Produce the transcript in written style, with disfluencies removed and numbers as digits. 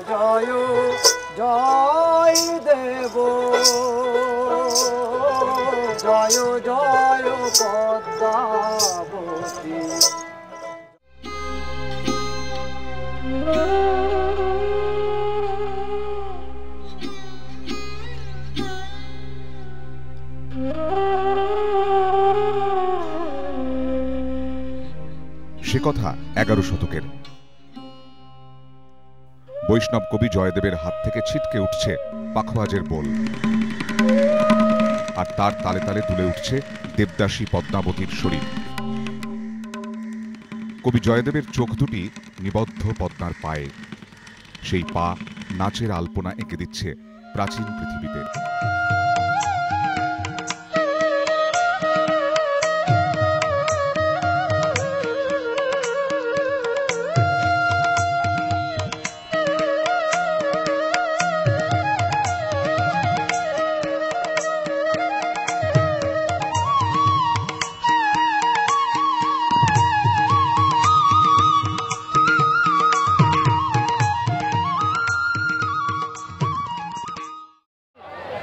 জয় জয় দেব, জয় জয় পদ্মাবতী। সে কথা 11 শতকের। বৈষ্ণব কবি জয়দেবের হাত থেকে ছিটকে উঠছে পাখোয়াজের বোল, আর তার তালে তালে দুলে উঠছে দেবদাসী পদ্মাবতীর শরীর। কবি জয়দেবের চোখ দুটি নিবদ্ধ পদ্মার পায়ে, সেই পা নাচের আলপনা এঁকে দিচ্ছে প্রাচীন পৃথিবীতে।